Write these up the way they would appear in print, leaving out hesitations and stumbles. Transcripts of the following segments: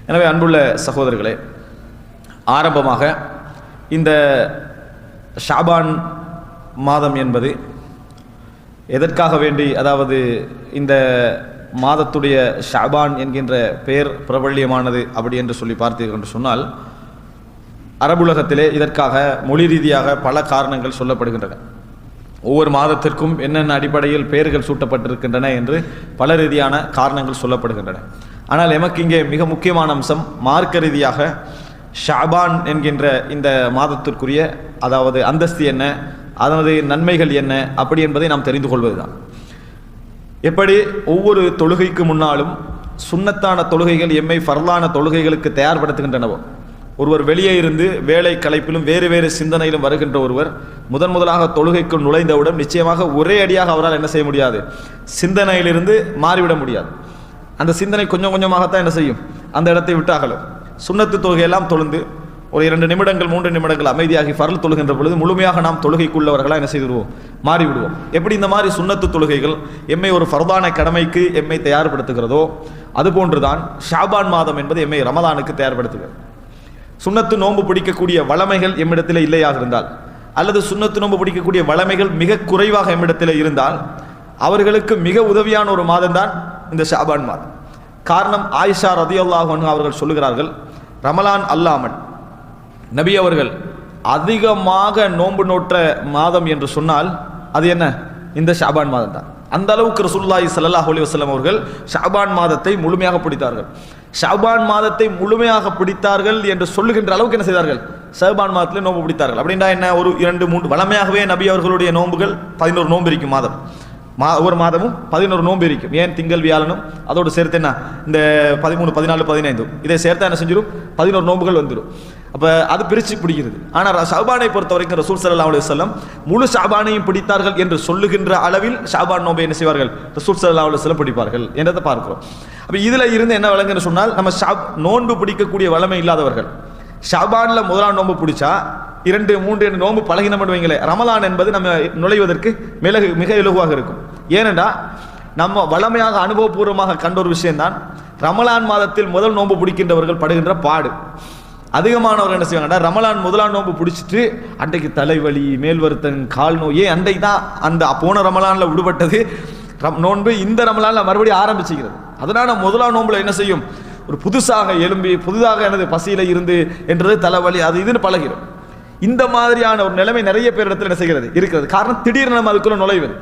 எனவே அன்புள்ள சகோதரர்களே, ஆரம்பமாக இந்த ஷாபான் மாதம் என்பது எதற்காக வேண்டி, அதாவது இந்த மாதத்துடைய ஷாபான் என்கின்ற பெயர் பிரபல்யமானது அப்படி என்று சொல்லி பார்த்தீர்கள் என்று சொன்னால், அரபுலகத்திலே இதற்காக மொழி ரீதியாக பல காரணங்கள் சொல்லப்படுகின்றன. ஒவ்வொரு மாதத்திற்கும் என்னென்ன அடிப்படையில் பெயர்கள் சூட்டப்பட்டிருக்கின்றன என்று பல ரீதியான காரணங்கள் சொல்லப்படுகின்றன. ஆனால் எமக்கு இங்கே மிக முக்கியமான அம்சம், மார்க்க ரீதியாக ஷாபான் என்கின்ற இந்த மாதத்திற்குரிய அதாவது அந்தஸ்து என்ன, அதனது நன்மைகள் என்ன அப்படி என்பதை நாம் தெரிந்து கொள்வதுதான். எப்படி ஒவ்வொரு தொழுகைக்கு முன்னாலும் சுன்னத்தான தொழுகைகள் எம்மை ஃபர்லான தொழுகைகளுக்கு தயார்படுத்துகின்றனவோ, ஒருவர் வெளியே இருந்து வேலை களைப்பிலும் வேறு வேறு சிந்தனையிலும் வருகின்ற ஒருவர் முதலாக தொழுகைக்குள் நுழைந்தவுடன் நிச்சயமாக ஒரே அடியாக அவரால் என்ன செய்ய முடியாது, சிந்தனையிலிருந்து மாறிவிட முடியாது. அந்த சிந்தனை கொஞ்சம் கொஞ்சமாகத்தான் என்ன செய்யும், அந்த இடத்தை விட்டு அகலும். சுன்னத்து தொழுகையெல்லாம் தொழுந்து ஒரு 2 நிமிடங்கள் 3 நிமிடங்கள் அமைதியாகி ஃபர்ல் தொழுகின்ற பொழுது முழுமையாக நாம் தொழுகைக்குள்ளவர்களாக என்ன செய்துவிடுவோம், மாறிவிடுவோம். எப்படி இந்த மாதிரி சுன்னத்து தொழுகைகள் எம்மை ஒரு ஃபர்தான கடமைக்கு எம்மை தயார்படுத்துகிறதோ, அதுபோன்றுதான் ஷாபான் மாதம் என்பது எம்மை ரமலானுக்கு தயார்படுத்துகிறது. சுன்னத்து நோன்பு பிடிக்கக்கூடிய வளமைகள் எம்மிடத்தில் இல்லையாக இருந்தால், அல்லது சுன்னத்து நோன்பு பிடிக்கக்கூடிய வளமைகள் மிக குறைவாக எம்மிடத்தில் இருந்தால், அவர்களுக்கு மிக உதவியான ஒரு மாதம் தான் இந்த ஷாபான் மாதம். காரணம், ஆயிஷா ரதியல்லாஹு அன்ஹா அவர்கள் சொல்லுகிறார்கள், ரமலான் அல்லாமல் நபி அவர்கள் அதிகமாக நோன்பு நோற்ற மாதம் என்று சொன்னால் அது என்ன, இந்த ஷாபான் மாதம் தான். அந்த அளவுக்கு ரசூலுல்லாஹி ஸல்லல்லாஹு அலைஹி வஸல்லம் அவர்கள் ஷாபான் மாதத்தை முழுமையாக பிடித்தார்கள். ஷாபான் மாதத்தை முழுமையாக பிடித்தார்கள் என்று சொல்லுகின்ற அளவுக்கு என்ன செய்தார்கள், ஷாபான் மாதத்திலே நோன்பு பிடித்தார்கள். அப்படின்னா என்ன, ஒரு 2 3 வளமையாகவே நபி அவர்களுடைய நோன்புகள் 11 நோன்பு இருக்கும் மாதம். ஒவ்வொரு மாதமும் 11 நோன்பு இருக்கும். ஏன் திங்கள் வியாழனும் அதோடு சேர்த்து என்ன இந்த 13 14 15 இதை சேர்த்தா என்ன செஞ்சிடும், 11 நோன்புகள் வந்துடும். அப்போ அது பிரித்து பிடிக்கிறது. ஆனால் ஷாபானை பொறுத்த வரைக்கும் ரசூல் ஸல்லல்லாஹு அலைஹி வஸல்லம் முழு ஷாபானையும் பிடித்தார்கள் என்று சொல்லுகின்ற அளவில் ஷாபான் நோன்பை என்ன செய்வார்கள், ரசூல் ஸல்லல்லாஹு அலைஹி வஸல்லம் பிடிப்பார்கள் என்றதை பார்க்கிறோம். அப்போ இதில் இருந்து என்ன விளங்குன்னு சொன்னால், நம்ம நோன்பு பிடிக்கக்கூடிய வளமை இல்லாதவர்கள் ஷாபானில் முதலாம் நோன்பு பிடிச்சா 2 3 நோன்பு பழகினம் வைங்களேன், ரமலான் என்பது நம்ம நுழைவதற்கு மிக இலகுவாக இருக்கும். ஏனென்றால் நம்ம வளமையாக அனுபவபூர்வமாக கண்ட ஒரு விஷயம்தான், ரமலான் மாதத்தில் முதல் நோன்பு பிடிக்கின்றவர்கள் படுகின்ற பாடு. அதிகமானவர்கள் என்ன செய்வாங்கன்னா, ரமலான் முதலாம் நோன்பு பிடிச்சிட்டு அன்றைக்கு தலைவலி, மேல் வருத்தம், கால் நோய், அன்றைக்கு தான் அந்த போன ரமலானில் விடுபட்டது நோன்பு இந்த ரமலானில் மறுபடியும் ஆரம்பிச்சுக்கிறது. அதனால முதலாம் நோன்புல என்ன செய்யும், ஒரு புதுசாக எழும்பி புதிதாக எனது பசியில இருந்து என்றது தலைவலி அது இதுன்னு பழகிறோம். இந்த மாதிரியான ஒரு நிலைமை நிறைய பேர் இடத்துல என்ன செய்கிறது இருக்கிறது. காரணம், திடீர்னு நம்ம அதுக்குள்ள நுழைவது.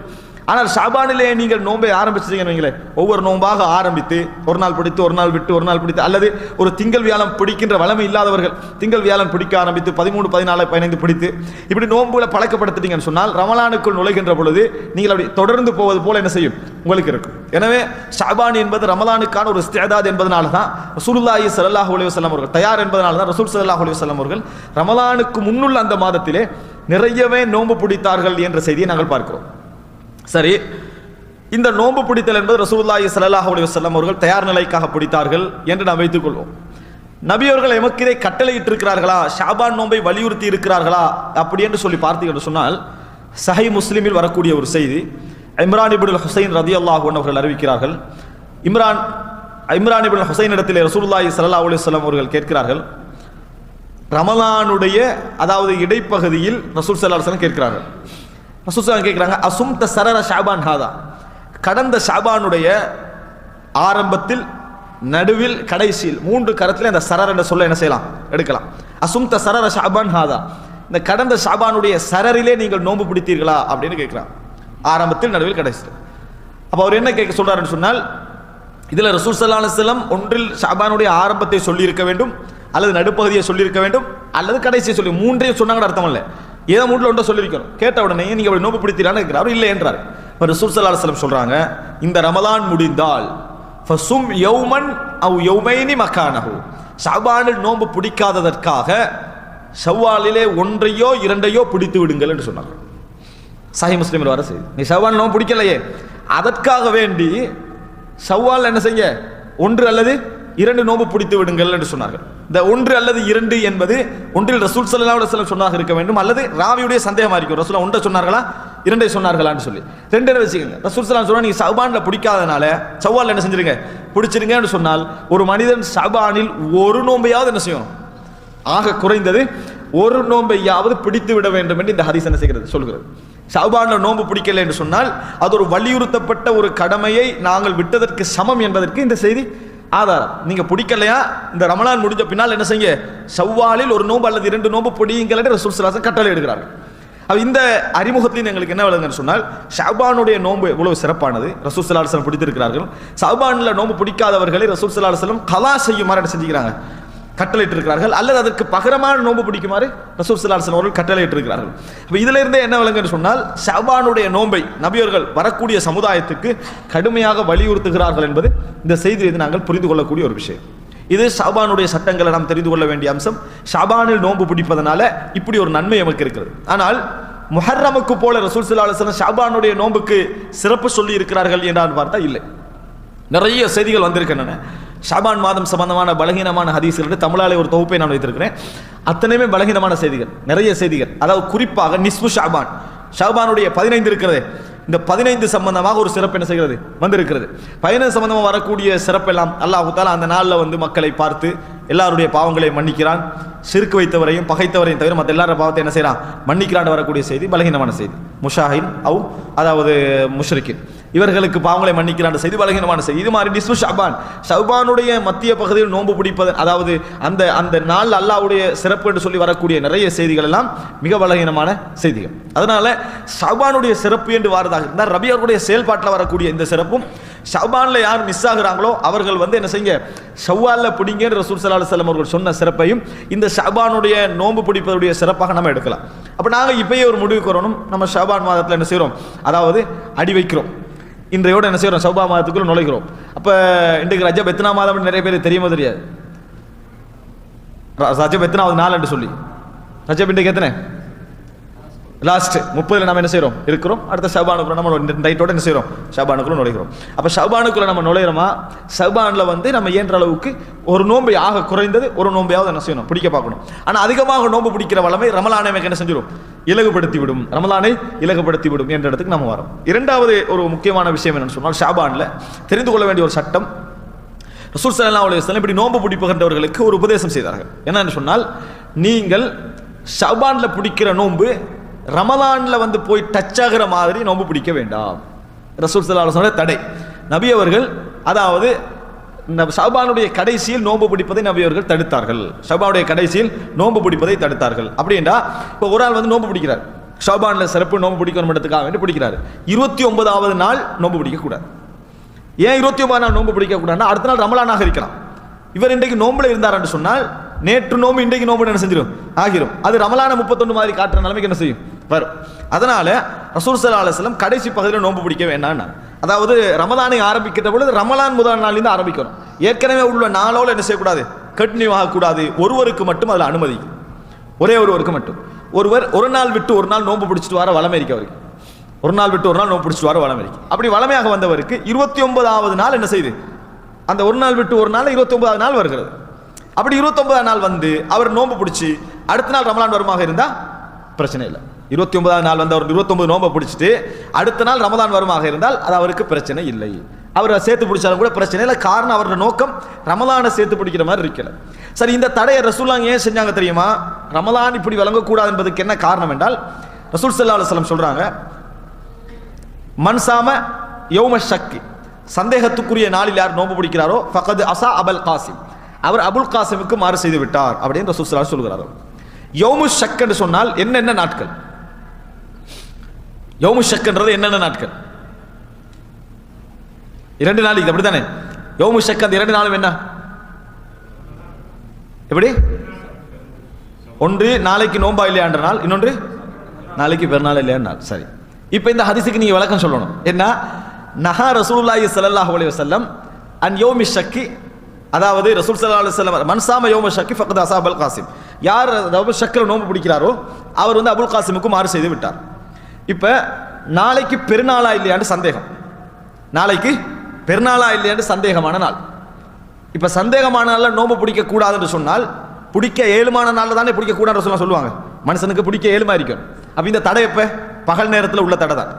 ஆனால் ஷாபானிலே நீங்கள் நோன்பை ஆரம்பிச்சிட்டீங்கன்னு வைங்களேன், ஒவ்வொரு நோன்பாக ஆரம்பித்து ஒரு நாள் பிடித்து ஒரு நாள் விட்டு ஒரு நாள் பிடித்து, அல்லது ஒரு திங்கள் வியாழம் பிடிக்கின்ற வளமை இல்லாதவர்கள் திங்கள் வியாழம் பிடிக்க ஆரம்பித்து 13 14 15 பிடித்து இப்படி நோன்புல பழக்கப்படுத்திட்டீங்கன்னு சொன்னால், ரமலானுக்குள் நுழைகின்ற பொழுது நீங்கள் அப்படி தொடர்ந்து போவது போல என்ன செய்யும், உங்களுக்கு இருக்கும். எனவே ஷாபான் என்பது ரமலானுக்கான ஒரு இஸ்திஅதாத் என்பதனால தான் ரசூலுல்லாஹி ஸல்லல்லாஹு அலைஹி வஸல்லம் அவர்கள் தயார் என்பதனால தான் ரசூல் ஸல்லல்லாஹு அலைஹி வஸல்லம் அவர்கள் ரமலானுக்கு முன்னுள்ள அந்த மாதத்திலே நிறையவே நோன்பு பிடித்தார்கள் என்ற செய்தியை நாங்கள் பார்க்கிறோம். சரி, இந்த நோன்பு பிடித்தல் என்பது ரசூலுல்லாஹி ஸல்லல்லாஹு அலைஹி வஸல்லம் அவர்கள் தயார் நிலைக்காக பிடித்தார்கள் என்று நாம் வைத்துக் கொள்வோம். நபி அவர்கள் எமக்கு இதை கட்டளையிட்டு இருக்கிறார்களா, ஷாபான் நோன்பை வலியுறுத்தி இருக்கிறார்களா அப்படி என்று சொல்லி பார்த்தீர்கள் சொன்னால், சஹீஹ் முஸ்லிமில் வரக்கூடிய ஒரு செய்தி, இம்ரான் இப்னு ஹுசைன் ரலியல்லாஹு அன்ஹு அவர்கள் அறிவிக்கிறார்கள். இம்ரான் இப்னு ஹுசைன் இடத்திலே ரசூலுல்லாஹி ஸல்லல்லாஹு அலைஹி வஸல்லம் அவர்கள் கேட்கிறார்கள், ரமலானுடைய அதாவது இடைப்பகுதியில் ரசூல் ஸல்லல்லாஹு அலைஹி வஸல்லம் கேட்கிறார்கள். ரசூலுல்லாஹ் கேட்கிறாங்க, அசும்த சரர ஷாபான் ஹாதா, கடந்த ஷாபானுடைய ஆரம்பத்தில் நடுவில் கடைசியில் 3 கரத்தில் அந்த சரர் என்ற சொல்ல என்ன செய்யலாம், எடுக்கலாம். அசும்த சரர ஷாபான் ஹாதா, இந்த கடந்த ஷாபானுடைய சரரிலே நீங்கள் நோன்பு பிடித்தீர்களா அப்படின்னு கேட்கிறாங்க. ஆரம்பத்தில் நடுவில் கடைசியில். அப்போ அவர் என்ன கேட்க சொல்றாருன்னு சொன்னால், இதில் ரசூல் ஸல்லல்லாஹு அலைஹி வஸல்லம் ஒன்றில் ஷாபானுடைய ஆரம்பத்தை சொல்லியிருக்க வேண்டும், அல்லது நடுப்பகுதியை சொல்லியிருக்க வேண்டும், அல்லது கடைசியை சொல்லி 3ஐயும் சொன்னாங்கன்னு அர்த்தம் இல்லை. ஏதோ 3ல் ஒன்றை சொல்லியிருக்கணும். கேட்ட உடனே நீங்கள் அப்படி நோன்பு பிடித்தீரான்னு கேட்கிறார். இல்லை என்றார். இப்போ ரசூல் ஸல்லல்லாஹு அலைஹி வஸல்லம் சொல்றாங்க, இந்த ரமலான் முடிந்தால் ஃபசும் யௌமன் அவ் யௌமைனி மகானஹு, ஷாபானில் நோன்பு பிடிக்காததற்காக ஷவ்வாலிலே 1ஐயோ 2ஐயோ பிடித்து விடுங்கள் என்று சொன்னாங்க. சஹீஹ் முஸ்லிமில் வர செய்தி. நீ ஷவ்வால் நோன்பு பிடிக்கலையே, அதற்காக வேண்டி ஷவ்வால் என்ன செய்ய, 1 அல்லது 2 நோன்பு பிடித்து விடுங்கள் என்று சொன்னார்கள். இந்த 1 அல்லது 2 என்பது ஒன்றில் ரசூல் ஸல்லல்லாஹு அலைஹி வஸல்லம் சொன்னாக இருக்க வேண்டும், அல்லது ராவியுடைய சந்தேகமாக இருக்கும். ரசூல் 1 சொன்னார்களா இரண்டை சொன்னார்களான்னு சொல்லி ரெண்டு வச்சுக்கோங்க. ரசூல் ஸல்லல்லாஹு அலைஹி வஸல்லம் நீங்க ஷஅபான்ல பிடிக்காதனால ஷவ்வால்ல என்ன செஞ்சிருங்க, பிடிச்சிருங்கன்னு சொன்னால் ஒரு மனிதன் ஷஅபானில் ஒரு நோன்பையாவது என்ன செய்யணும், ஆக குறைந்தது ஒரு நோன்பையாவது பிடித்து விட வேண்டும் என்று இந்த ஹதீஸ் என்ன செய்கிறது சொல்கிறது. ஷஅபான்ல நோன்பு பிடிக்கல என்று சொன்னால் அது ஒரு வலியுறுத்தப்பட்ட ஒரு கடமையை நாங்கள் விட்டதற்கு சமம் என்பதற்கு இந்த செய்தி ஆதாரம். நீங்க பிடிக்கலையா, இந்த ரமலான் முடிஞ்ச பின்னால் என்ன செய்யுங்க, ஷவ்வாலில் ஒரு நோன்பு அல்லது 2 நோன்பு பிடியுங்கள் என்று ரசூல் ஸல்லல்லாஹு அலைஹி வஸல்லம் கட்டளை எடுக்கிறார்கள். இந்த அறிமுகத்தின் எங்களுக்கு என்ன விளங்குன்னு சொன்னால் ஷஅபானுடைய நோன்பு எவ்வளவு சிறப்பானது, ரசூல் ஸல்லல்லாஹு அலைஹி வஸல்லம் பிடித்திருக்கிறார்கள். ஷஅபான்ல நோன்பு பிடிக்காதவர்களை ரசூல் ஸல்லல்லாஹு அலைஹி வஸல்லம் கலா செய்யுமாறு என்ன செஞ்சுக்கிறாங்க, கட்டளையிட்டு இருக்கிறார்கள். அல்லது அதற்கு பகரமான நோன்பு பிடிக்குமாறு ரசூல் ஸல்லல்லாஹு அலைஹி வஸல்லம் அவர்கள் கட்டளையிட்டு இருக்கிறார்கள். அப்ப இதுல இருந்தே என்ன விளங்குன்னு சொன்னால் ஷஅபானுடைய நோன்பை நபியர்கள் வரக்கூடிய சமுதாயத்துக்கு கடுமையாக வலியுறுத்துகிறார்கள் என்பது இந்த செய்தியை நாங்கள் புரிந்து கொள்ளக்கூடிய ஒரு விஷயம். இது ஷஅபானுடைய சட்டங்களை நாம் தெரிந்து கொள்ள வேண்டிய அம்சம். ஷஅபானில் நோன்பு பிடிப்பதனால இப்படி ஒரு நன்மை நமக்கு இருக்கிறது. ஆனால் முஹர்ரமுக்கு போல ரசூல் ஸல்லல்லாஹு அலைஹி வஸல்லம் ஷஅபானுடைய நோன்புக்கு சிறப்பு சொல்லி இருக்கிறார்கள் என்றால் பார்த்தா இல்லை. நிறைய செய்திகள் வந்திருக்கின்றன. ஷஅபான் மாதம் சம்பந்தமான பலகீனமான ஹதீஸ்கள் தமிழாலே ஒரு தொகுப்பை நான் வைத்திருக்கிறேன். அத்தனையுமே பலகீனமான செய்திகள், நிறைய செய்திகள். அதாவது குறிப்பாக நிஸ்பு ஷஅபான், ஷஅபானுடைய 15 இருக்கிறது, இந்த 15 சம்பந்தமாக ஒரு சிறப்பு என்ன செய்கிறது வந்திருக்கிறது. 15 சம்பந்தமாக வரக்கூடிய சிறப்பெல்லாம் அல்லாஹ் தஆலா அந்த நாளில் வந்து மக்களை பார்த்து எல்லாருடைய பாவங்களை மன்னிக்கிறான், ஷிர்க் வைத்தவரையும் பகைத்தவரையும் தவிர மற்ற எல்லார பாவத்தை என்ன செய்யறான் மன்னிக்கிறான் வரக்கூடிய செய்தி பலகீனமான செய்தி. முஷாஹின் அவு அதாவது முஷ்ரிக்கின் இவர்களுக்கு பாவங்களை மன்னிக்கிறான் செய்தி பலகீனமான செய்தி. இது மாதிரி நிஸ்பு ஷஅபான், ஷஅபானுடைய மத்திய பகுதியில் நோன்பு பிடிப்பது, அதாவது அந்த அந்த நாள் அல்லாஹ்வுடைய சிறப்பு என்று சொல்லி வரக்கூடிய நிறைய செய்திகள் எல்லாம் மிக பலகீனமான செய்திகள். அதனால ஷஅபானுடைய சிறப்பு என்று வாரதாக இருந்தால் ரபியர்களுடைய செயல்பாட்டில் வரக்கூடிய இந்த சிறப்பும் ஷஅபான்ல யார் மிஸ் ஆகுறாங்களோ அவர்கள் வந்து என்ன செய்யுங்க, ஷவ்வால்ல பிடிங்க ரசூல் ஸல்லல்லாஹு அலைஹி வஸல்லம் அவர்கள் சொன்ன சிறப்பையும் இந்த ஷஅபானுடைய நோன்பு பிடிப்பதுடைய சிறப்பாக நம்ம எடுக்கலாம். அப்ப நாங்க இப்பயே ஒரு முடிவுக்கு வரணும், நம்ம ஷஅபான் மாதத்துல என்ன செய்யறோம், அதாவது அடி வைக்கிறோம், இன்றையோட என்ன செய்யறோம் ஷஅபான் மாதத்துக்குள்ள நுழைகிறோம். அப்ப இன்றைக்கு ரஜப் எத்தனை மாதம் நிறைய பேர் தெரியுமோ தெரியாது. ரஜப் எத்தனாவது நாள் என்று சொல்லி, ரஜப் இன்றைக்கு எத்தனை, லாஸ்ட் 30 நம்ம என்ன செய்யறோம் இருக்கிறோம். அடுத்த ஷஅபானுக்குள்ள நம்ம நைட்டோட என்ன செய்யறோம் ஷஅபானுக்குள்ள நுழைகிறோம். அப்ப ஷஅபானுக்குள்ள நம்ம நுழைகிறோமா, ஷஅபான்ல வந்து நம்ம இயன்ற அளவுக்கு ஒரு நோன்பை ஆக குறைந்தது ஒரு நோன்பையாவது என்ன செய்யணும் பிடிக்க பார்க்கணும். ஆனா அதிகமாக நோன்பு பிடிக்கிற வளமை ரமலானை என்ன செஞ்சிடும், இலகுபடுத்தி விடும், ரமலானை இலகுபடுத்தி விடும் என்ற இடத்துக்கு நம்ம வரோம். இரண்டாவது ஒரு முக்கியமான விஷயம் என்னன்னு சொன்னால் ஷஅபான்ல தெரிந்து கொள்ள வேண்டிய ஒரு சட்டம், ரசூல் ஸல்லல்லாஹு அலைஹி வஸல்லம் இப்படி நோன்பு பிடிப்புகின்றவர்களுக்கு ஒரு உபதேசம் செய்தார்கள். என்னன்னு சொன்னால், நீங்கள் ஷஅபான்ல பிடிக்கிற நோன்பு ரமலான்ல வந்து போய் டச் ஆகிற மாதிரி நோன்பு பிடிக்க வேண்டாம். ரசூல் ஸல்லல்லாஹு அலைஹி வஸல்லம் தடை. நபி அவர்கள் அதாவது ஷஅபானுடைய கடைசியில் நோன்பு பிடிப்பதை நபி அவர்கள் தடுத்தார்கள். ஷஅபானுடைய கடைசியில் நோன்பு பிடிப்பதை தடுத்தார்கள். அப்படின்னா இப்போ ஒரு ஆள் வந்து நோன்பு பிடிக்கிறார், ஷஅபான்ல சிறப்பு நோன்பு பிடிக்கணும்ன்றதுக்காக வேண்டி பிடிக்கிறார். 29வது நாள் நோன்பு பிடிக்க கூடாது. ஏன் 29வது நாள் நோன்பு பிடிக்க கூடாதுன்னா அடுத்த நாள் ரமலானாக இருக்கலாம். இவர் இன்றைக்கு நோன்புல இருந்தார் என்று சொன்னால் நேற்று நோம்பு இன்றைக்கு நோம்பு என்ன செஞ்சிடும் ஆகிரும். அது ரமலான 31 மாதிரி காட்டுற நிலைமைக்கு என்ன செய்யும் வரும். அதனால ரசூல் ஸல்லல்லாஹு அலைஹி வஸல்லம் கடைசி பகுதியில் நோன்பு பிடிக்க வேண்டாம். அதாவது ரமலானை ஆரம்பிக்கிற பொழுது ரமலான் முதல் நாளிலிருந்து ஆரம்பிக்கணும். ஏற்கனவே உள்ள நாளோட என்ன செய்யக்கூடாது, கண்டினியூ ஆகக்கூடாது. ஒருவருக்கு மட்டும் அதில் அனுமதி, ஒரே ஒருவருக்கு மட்டும். ஒருவர் ஒரு நாள் விட்டு ஒரு நாள் நோன்பு பிடிச்சிட்டு வர வளமை இருக்கு அவருக்கு, ஒரு நாள் விட்டு ஒரு நாள் நோன்பு பிடிச்சிட்டு வர வளமை இருக்கு. அப்படி வளமையாக வந்தவருக்கு 29வது நாள் என்ன செய்யுது, அந்த ஒரு நாள் விட்டு ஒரு நாள் 29வது நாள் வருகிறது. அப்படி 29வது நாள் வந்து அவர் நோன்பு பிடிச்சி அடுத்த நாள் ரமலான் வருமாக இருந்தா பிரச்சனை இல்லை. 29வது நாள் வந்து அவர் 29 நோன்பை பிடிச்சிட்டு அடுத்த நாள் ரமலான் வருமாக இருந்தால் அது அவருக்கு பிரச்சனை இல்லை. அவர் சேர்த்து பிடிச்சாலும் கூட பிரச்சனை இல்லை. காரணம் அவருடைய நோக்கம் ரமலானை சேர்த்து பிடிக்கிற மாதிரி இருக்கல. சரி, இந்த தடையை ரசூலுல்லாஹ் ஏன் செஞ்சாங்க தெரியுமா? ரமலான் இப்படி வழங்கக்கூடாது என்பதுக்கு என்ன காரணம் என்றால், ரசூல் ஸல்லல்லாஹு அலைஹி வஸல்லம் சொல்றாங்க, மன்சாம யௌம ஷக்கி, சந்தேகத்துக்குரிய நாளில் யார் நோன்பு பிடிக்கிறாரோ ஃபகத் அஸா அபுல் காசிம், அவர் அபுல் காசிமுக்கு மாறு செய்து விட்டார் அப்படின்னு ரசூல் ஸல்லல்லாஹு அலைஹி வஸல்லம் சொல்கிறார். யௌமு ஷக் என்று சொன்னால் என்னென்ன நாட்கள்? யௌமு ஷக் என்றது என்னென்ன நாட்கள்? 2 நாளைக்கு அப்படித்தானே? யௌமு ஷக் அந்த 2 நாளும் என்ன? எப்படி? ஒன்று நாளைக்கு நோன்பா இல்லையான்ற நாள், இன்னொன்று நாளைக்கு பெருநாள் இல்லையா நாள். சரி, இப்போ இந்த ஹதீஸுக்கு நீங்க விளக்கம் சொல்லணும். என்ன? நஹா ரசூலுல்லாஹி ஸல்லல்லாஹு அலைஹி வஸல்லம் அன் யௌமி ஷக்கி, அதாவது ரசூல் ஸல்லல்லாஹு அலைஹி வஸல்லம் மன்சாம யௌம ஷக்கி ஃபகத் அஸா அபுல் காசிம், யார் அபுல் ஷக்கில் நோன்பு பிடிக்கிறாரோ அவர் வந்து அபுல் காசிமுக்கு மாறு செய்து விட்டார். இப்போ நாளைக்கு பெருநாளா இல்லையான்னு சந்தேகம், நாளைக்கு பெருநாளா இல்லையான்னு சந்தேகமான நாள். இப்போ சந்தேகமான நாளில் நோன்பு பிடிக்க கூடாதுன்னு சொன்னால் பிடிக்க ஏழுமான நாளில் தானே பிடிக்க கூடாதுன்னு சொல்லுவாங்க. மனுஷனுக்கு பிடிக்க ஏழுமா இருக்கும். அப்போ இந்த தடை எப்போ? பகல் நேரத்தில் உள்ள தடை தான்,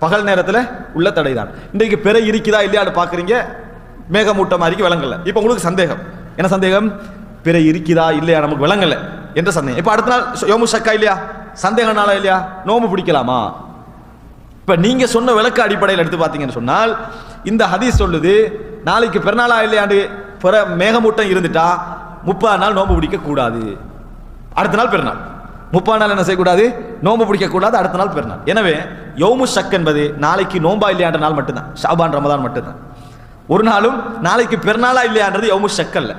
பகல் நேரத்தில் உள்ள தடை தான். இன்றைக்கு பிறை இருக்குதா இல்லையான்னு பார்க்குறீங்க, மேகமூட்டம் மாதிரி விளங்கல. இப்போ உங்களுக்கு சந்தேகம், என்ன சந்தேகம்? பிறை இருக்குதா இல்லையா நமக்கு விளங்கல என்ற சந்தேகம். இப்போ அடுத்த நாள் யோமு ஷக்கா இல்லையா, சந்தேக நாளா இல்லையா, நோம்பு பிடிக்கலாமா? இப்போ நீங்க சொன்ன விளக்க அடிப்படையில் எடுத்து பார்த்தீங்கன்னு சொன்னால் இந்த ஹதீஸ் சொல்லுது நாளைக்கு பெருநாளா இல்லையாண்டு மேகமூட்டம் இருந்துட்டா 30 நாள் நோம்பு பிடிக்க கூடாது, அடுத்த நாள் பெருநாள். 30 நாள் என்ன செய்யக்கூடாது? நோம்பு பிடிக்க கூடாது, அடுத்த நாள் பெருநாள். எனவே யௌமு ஷக் என்பது நாளைக்கு நோம்பா இல்லையான்ற நாள் மட்டும்தான், ஷாபான் ரமதான் மட்டும்தான். ஒரு நாளும் நாளைக்கு பெருநாளா இல்லையான்றது யௌமு ஷக் அல்ல.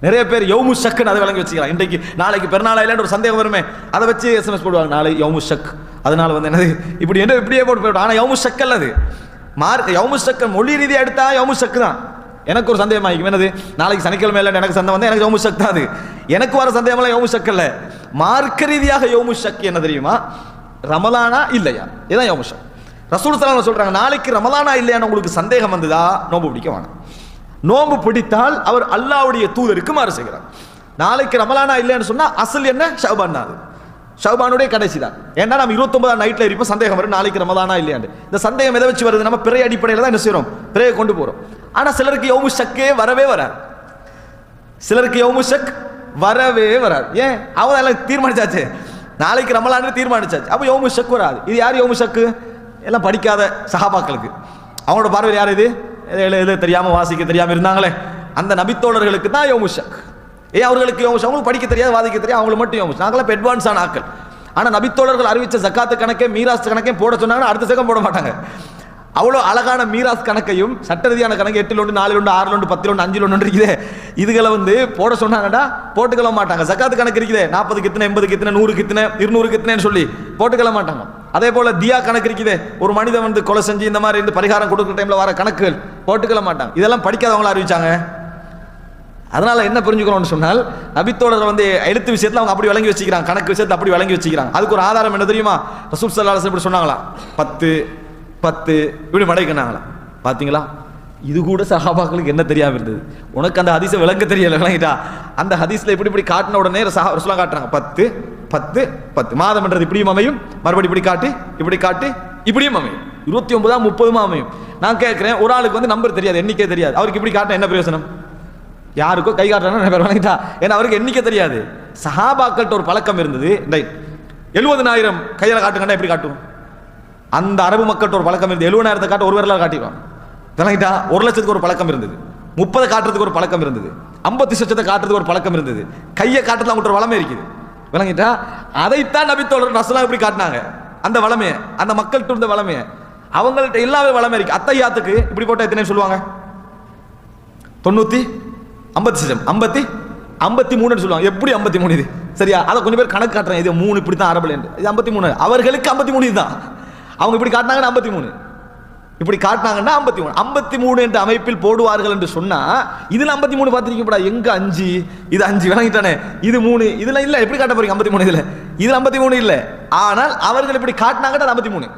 நிறைய பேர் யௌமு ஷக்குன்னு அதை விளங்கி வச்சுக்கிறாங்க. இன்றைக்கு நாளைக்கு பெருநாளா இல்லையான்னு ஒரு சந்தேகம் வருமே, அதை வச்சு எஸ்எம்எஸ் போடுவாங்க, நாளை யௌமு ஷக், அதனால வந்து என்னது இப்படி என்ன இப்படியே போட்டு போய்விடும். ஆனால் யௌமு ஷக் அல்லது யௌமு ஷக் மொழி ரீதியாக எடுத்தா யௌமு ஷக் தான். எனக்கு ஒரு சந்தேகம் ஆகிக்கும், என்னது நாளைக்கு சனிக்கிழமை இல்லை எனக்கு சந்தேகம் வந்து எனக்கு யௌமு ஷக் தான். அது எனக்கு வர சந்தேகம்லாம் யௌமு ஷக் அல்ல. மார்க்க ரீதியாக யௌமு ஷக் என்ன தெரியுமா? ரமலானா இல்லையா, இதுதான் யௌமு ஷக். ரசூல் ஸல்லல்லாஹு அலைஹி வஸல்லம் சொல்றாங்க, நாளைக்கு ரமலானா இல்லையான்னு உங்களுக்கு சந்தேகம் வந்ததா நோம்பு பிடிக்க வேணாம். நோம்பு பிடித்தால் அவர் அல்லாஹ்வுடைய தூதருக்கு மாறு செய்கிறார். நாளைக்கு ரமலானா இல்லைன்னு சொன்னா அசல் என்ன? ஷஅபான் தான், ஷஅபானுடைய கடைசி தான். ஏன்னா நம்ம 29 நைட்ல இருப்போம், சந்தேகம் வரும் நாளைக்கு ரமலானா இல்லையாண்டு. இந்த சந்தேகம் எதை வச்சு வருது? நம்ம பிறை அடிப்படையில் தான் என்ன செய்யறோம், பிறையை கொண்டு போறோம். ஆனா சிலருக்கு யௌமு ஷக்கே வரவே வராது, சிலருக்கு யௌமு ஷக் வரவே வராது. ஏன்? அவங்க எல்லாம் தீர்மானிச்சாச்சு, நாளைக்கு ரமலான்னு தீர்மானிச்சாச்சு, அப்போ யௌமு ஷக் வராது. இது யார் யௌமு ஷக்கு? எல்லாம் படிக்காத சஹாபாக்களுக்கு. அவங்களோட பார்வையில் யார் இது? எழுத தெரியாம வாசிக்க தெரியாம இருந்தாங்களே அந்த நபித்தோழர்களுக்கு தான் யௌமு ஷக். ஏன் அவர்களுக்கு யௌமு ஷக்? அவங்களுக்கு படிக்க தெரியாது வாதிக்க தெரியாது, அவங்களுக்கு மட்டும் யௌமு ஷக். நாங்களாம் இப்போ அட்வான்ஸான ஆக்கள். ஆனால் நபித்தோழர்கள் அறிவிச்ச ஜக்காத்து கணக்கே மீராஸ் கணக்கே போட சொன்னாங்கன்னா அடுத்த செகண்ட் போட மாட்டாங்க. அவ்வளோ அழகான மீராஸ் கணக்கையும் சட்ட ரீதியான கணக்கு 8 லோண்டு 4 லோண்டு 6 லோண்டு 10 லோண்டு 5 லோண்டு இருக்குதே, இதுகளை வந்து போட சொன்னாங்கடா போட்டுக்கல மாட்டாங்க. ஜக்காத்து கணக்கு இருக்குதே 40 கித்தனை 80 கித்தனை 100 கித்தனை 200 கித்தனைன்னு சொல்லி போட்டுக்கல மாட்டாங்க. அதே போல தியா கணக்கு இருக்குதே, ஒரு மனிதன் வந்து கொலை செஞ்சு இந்த மாதிரி இருந்து பரிகாரம் கொடுக்குற டைம்ல வர கணக்குகள் போட்டுக்கல மாட்டாங்க. இதெல்லாம் படிக்காதவங்கள அறிவிச்சாங்க. அதனால என்ன புரிஞ்சுக்கணும்னு சொன்னால் நபித்தோழர்கள் வந்து எழுத்து விஷயத்தில் அவங்க அப்படி விளங்கி வச்சுக்கிறாங்க, கணக்கு விஷயத்தை அப்படி விளங்கி வச்சுக்கிறாங்க. அதுக்கு ஒரு ஆதாரம் என்ன தெரியுமா? ரசூல் ஸல்லல்லாஹு அலைஹி வஸல்லம் இப்படி சொன்னாங்களா, 10 இப்படி மடைக்கினாங்களா? பார்த்தீங்களா, இது கூட சஹாபாக்களுக்கு என்ன தெரியாம இருந்தது. உனக்கு அந்த ஹதீஸை விளங்க தெரியல, விளங்கிட்டா? அந்த ஹதீஸ்ல இப்படி இப்படி காட்டின உடனே ரசூலுல்லாஹ் காட்டுறாங்க 10 10 10 மாதம் என்றது இப்படியும் அமையும், மறுபடி இப்படி காட்டி இப்படி காட்டி இப்படியும் அமையும், 29 30 அமையும். நான் கேட்கிறேன், ஒரு ஆளுக்கு வந்து நம்பர் தெரியாது, எண்ணிக்கை தெரியாது, அவருக்கு இப்படி காட்டின என்ன பிரயோசனம்? யாருக்கோ கை காட்டுறாங்க, விளங்கிட்டா? ஏன்னா அவருக்கு எண்ணிக்கை தெரியாது. சஹாபாக்கள்கிட்ட ஒரு பழக்கம் இருந்தது, 70,000 கையில காட்டுங்கன்னா எப்படி காட்டும்? அந்த அரபு மக்கள்கிட்ட ஒரு பழக்கம் இருந்தது, 70,000 காட்ட ஒரு விரலால் காட்டிடுவான், விளங்கிட்டா? 1,00,000 ஒரு பழக்கம் இருந்தது, 30 காட்டுறதுக்கு ஒரு பழக்கம் இருந்தது, 50 லட்சத்தை காட்டுறதுக்கு ஒரு பழக்கம் இருந்தது, கையை காட்டுறது அவங்கள்ட்ட ஒரு வளமை இருக்குது, விளங்கிட்டா? அதைத்தான் நபித்தோழர் ரசூலுல்லாஹ் இப்படி காட்டினாங்க, அந்த வளமையை, அந்த மக்கள்கிட்ட இருந்த வளமையை. அவங்கள்ட்ட எல்லாமே வளமை இருக்கு. அத்தையாத்துக்கு இப்படி போட்டால் எத்தனை சொல்லுவாங்க? 50 53 சொல்லுவாங்க. எப்படி 53 இது? சரியா? அதை கொஞ்சம் பேர் கணக்கு காட்டுறாங்க, இது 3 இப்படி தான் அரபுல, இது 53. அவர்களுக்கு 53 தான். அவங்க இப்படி காட்டினாங்கன்னா 53, இப்படி காட்டினாங்கன்னா 53 என்ற அமைப்பில் போடுவார்கள் என்று சொன்னா இதுல 53 பார்த்திருக்கப்படா, எங்க 5 இது 5 விளங்கிட்டானே, இது 3 இதுல இல்ல. எப்படி காட்ட போறீங்க 53? இதுல 53 இல்ல. ஆனால் அவர்கள் இப்படி காட்டினாங்கன்னா 53.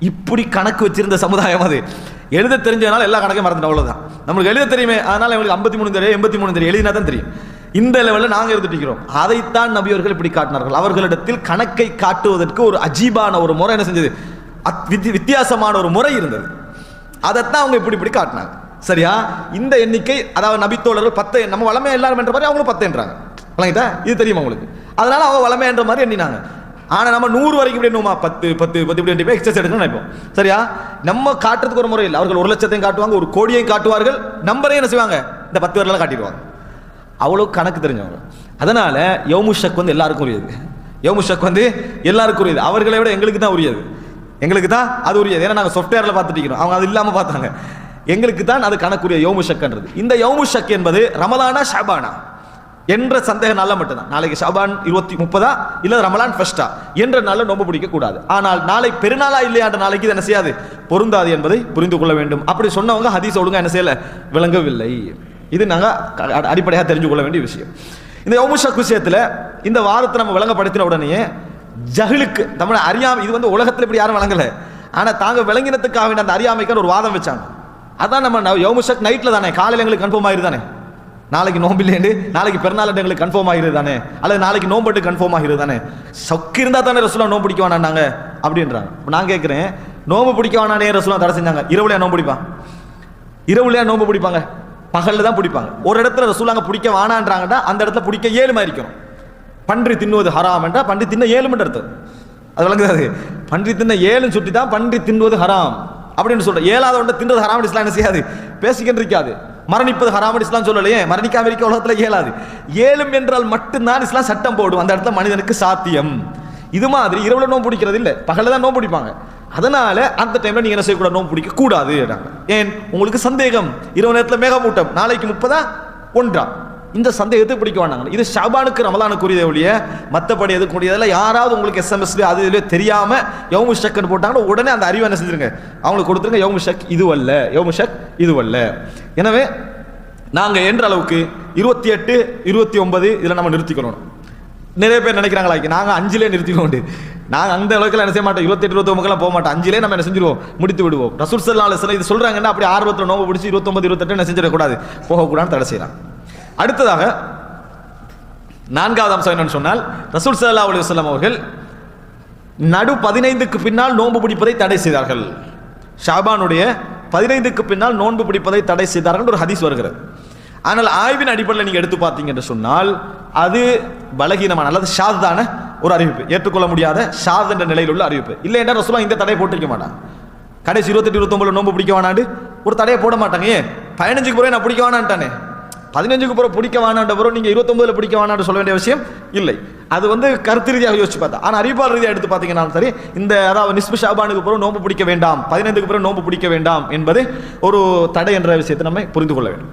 இப்படி கணக்கு வச்சிருந்த சமுதாயம் அது. எழுத தெரிஞ்சதுனால எல்லா கணக்கையும் மறந்துட்டோம், அவ்வளவுதான். நம்மளுக்கு எழுத தெரியுமே, அதனால எங்களுக்கு 53 தெரியும் 83 தெரியும், எழுதினா தான் தெரியும். இந்த லெவலில் நாங்கள் இருந்துட்டு அதைத்தான் நபியவர்கள் இப்படி காட்டினார்கள். அவர்களிடத்தில் கணக்கை காட்டுவதற்கு ஒரு அஜீபான ஒரு முறை என்ன செஞ்சது, வித்தியாசமான ஒரு முறை இருந்தது. அதைத்தான் அவங்க இப்படி இப்படி காட்டினாங்க. சரியா? இந்த எண்ணிக்கை, அதாவது நபித்தோழர்கள் 10, நம்ம வளமையா எல்லாரும் என்ற மாதிரி அவங்களும் 10 என்றாங்க. விளங்கிட்டா? இது தெரியுமா உங்களுக்கு? அதனால அவங்க வளமை என்ற மாதிரி எண்ணினாங்க. ஆனா நம்ம 100 வரைக்கும் இப்படி எண்ணுமா, 10 10 10 இப்படி எக்ஸஸ் எடுக்கணும்னு நினைப்போம். சரியா? நம்ம காட்டுறதுக்கு ஒரு முறை இல்லை. அவர்கள் 1,00,000 காட்டுவாங்க, 1 கோடியையும் காட்டுவார்கள், நம்பரையும் என்ன செய்வாங்க, இந்த 10 வரலாம் காட்டிடுவாங்க. அவ்வளவு கணக்கு தெரிஞ்சவங்க. அதனால யௌமு ஷக் வந்து எல்லாருக்கும் உரியது. யௌமு ஷக் வந்து எல்லாருக்கும் உரியது. அவர்களை விட எங்களுக்கு தான் உரியது, எங்களுக்கு தான் அது உரியது. ஏன்னா நாங்கள் சாஃப்ட்வேர்ல பார்த்துட்டு இருக்கிறோம், அவங்க அது இல்லாமல் பார்த்தாங்க. எங்களுக்கு தான் அது கணக்குரிய யௌமு ஷக்ன்றது. இந்த யௌமு ஷக் என்பது ரமலானா ஷாபானா என்ற சந்தேக நாளில் மட்டும்தான். நாளைக்கு ஷாபான் 30 இல்ல ரமலான் ஃபர்ஸ்டா என்ற நாளில் நோன்பு பிடிக்க கூடாது. ஆனால் நாளை பெருநாளா இல்லையான்ற நாளைக்கு இது என்ன செய்யாது, பொருந்தாது என்பதை புரிந்து கொள்ள வேண்டும். அப்படி சொன்னவங்க ஹதீஸ் ஒழுங்கா என்ன செய்யல, விளங்கவில்லை. இது நாங்கள் அடிப்படையாக தெரிஞ்சு கொள்ள வேண்டிய விஷயம். இந்த யௌமு ஷக் விஷயத்தில் இந்த வாதத்தை நம்ம விளங்கப்படுத்தின உடனே ஜஹிலுக்கு தமிழ் அறியாமை, இது வந்து உலகத்தில் இப்படி யாரும் வழங்கலை, ஆனால் தாங்க விளங்கினத்துக்காக அந்த அறியாமைக்கான ஒரு வாதம் வச்சாங்க. அதான் நம்ம யௌமு ஷக் நைட்டில் தானே, காலையில் எங்களுக்கு கன்ஃபார்ம் ஆயிரு தானே, நாளைக்கு நோம்பில்லேண்டு நாளைக்கு பெருநாள் எங்களுக்கு கன்ஃபார்ம் ஆகிறது தானே, அல்லது நாளைக்கு நோம்பட்டு கன்ஃபார்ம் ஆகிறது தானே. ஷக் இருந்தால் தானே ரசூலுல்லாஹ் நோம்பு பிடிக்க வேணாண்டாங்க. அப்படின்றாங்க. நான் கேட்குறேன், நோம்பு பிடிக்க வேணானே ரசூலுல்லாஹ் தடை செஞ்சாங்க. இரவுலையா நோம்பு பிடிப்பாங்க? இரவுலையா நோம்பு பிடிப்பாங்க? பகலில் தான் பிடிப்பாங்க. ஒரு இடத்துல ரசூலுல்லாஹ் பிடிக்க வேணான்றாங்கன்னா அந்த இடத்துல பிடிக்க ஏழுமா இருக்கணும். பன்றி தின்னுவது ஹராம் என்றால் பன்றி தின்ன ஏழுமென்று அர்த்தம். அது விளங்குது. பன்றி தின்ன ஏழுன்னு சுட்டி தான் பன்றி தின்னுவது ஹராம் அப்படின்னு சொல்ற. ஏழாவது ஒன்றை தின்றது ஹராம் இஸ்லாம் என்ன செய்யாது, பேசிக்கிட்டு இருக்காது. மரணிப்பது ஹராம் இஸ்லாம் சொல்லலையே, மரணிக்காம இருக்க உலகத்துல இயலாது. ஏழும் என்றால் மட்டும்தான் இஸ்லாம் சட்டம் போடும், அந்த இடத்துல மனிதனுக்கு சாத்தியம். இது மாதிரி இரவுல நோம்பு பிடிக்கிறது இல்லை, பகல தான் நோம்பு பிடிப்பாங்க. அதனால அந்த டைம்ல நீங்க என்ன செய்யக்கூடாது, நோம்பு பிடிக்க கூடாது. ஏன் உங்களுக்கு சந்தேகம், இரவு நேரத்தில் மேகமூட்டம், நாளைக்கு 30 1 இந்த சந்தேகத்தை பிடிக்க வேண்டாங்க. இது ஷாபானுக்கு ரமலானுக்குரிய ஒழிய மற்றபடி எதுக்குரியதில்ல. யாராவது உங்களுக்கு எஸ்எம்எஸ்ல அது இதுல தெரியாம யௌமு ஷக்னு போட்டாங்கன்னா உடனே அந்த அறிவை என்ன செஞ்சிருங்க, அவங்களுக்கு கொடுத்துருங்க. யௌமு ஷக் இதுவல்ல, யௌமு ஷக் இதுவல்ல. எனவே நாங்க என்ற அளவுக்கு 28 29 இதுல நம்ம நிறுத்திக்கணும். நிறைய பேர் நினைக்கிறாங்களா நாங்க 5லே நிறுத்திக்கொண்டு, நாங்க அந்த அளவுக்கு என்ன செய்ய மாட்டோம், 28 29 போக மாட்டோம், 5லே நம்ம என்ன செஞ்சிருவோம், முடித்து விடுவோம். ரசூல் ஸல்லல்லாஹு அலைஹி வஸல்லம் இது சொல்றாங்கன்னா அப்படி ஆர்வத்தில் நோம்பு பிடிச்சி 29 28 என்ன செஞ்சிடக்கூடாது, போகக்கூடாதுன்னு தடை செய்யலாம். அடுத்ததாக 4வது அம்சம் என்னன்னு சொன்னால், ரசூல் ஸல்லல்லாஹு அலைஹி வஸல்லம் அவர்கள் நடு 15க்கு பின்னால் நோன்பு பிடிப்பதை தடை செய்தார்கள். ஷாபானுடைய 15க்கு பின்னால் நோன்பு பிடிப்பதை தடை செய்தார்கள் ஒரு ஹதீஸ் வருகிறது. ஆனால் ஆய்வின் அடிப்படையில் நீங்க எடுத்து பார்த்தீங்க என்று சொன்னால் அது பலகீனமான அல்லது ஷாதான ஒரு அறிவிப்பு, ஏற்றுக்கொள்ள முடியாத ஷாத் என்ற நிலையில் உள்ள அறிவிப்பு. இல்லை என்றால் ரசூலுல்லாஹ் இந்த தடையை போட்டிருக்க மாட்டாங்க. கடைசி 28 29 நோன்பு பிடிக்க வேணாண்டு ஒரு தடையை போட மாட்டாங்க. ஏன் 15க்கு பிறகு நான் பிடிக்க வேணான்ட்டானே, 15க்கு பிறகு பிடிக்க வேணான்ற பிறகு நீங்க 29 பிடிக்க வேணான்னு சொல்ல வேண்டிய அவசியம் இல்லை. அது கருத்து ரீதியாக யோசிச்சு பார்த்தா. ஆனால் அறிவாளர் ரீதியாக எடுத்து பார்த்தீங்கன்னா சரி, இந்த அதாவது நிஸ்பு ஷாபானுக்கு பிறகு நோன்பு பிடிக்க வேண்டாம், 15க்கு பிறகு நோன்பு பிடிக்க வேண்டாம் என்பது ஒரு தடை என்ற விஷயத்தை நம்ம புரிந்து கொள்ள வேண்டும்.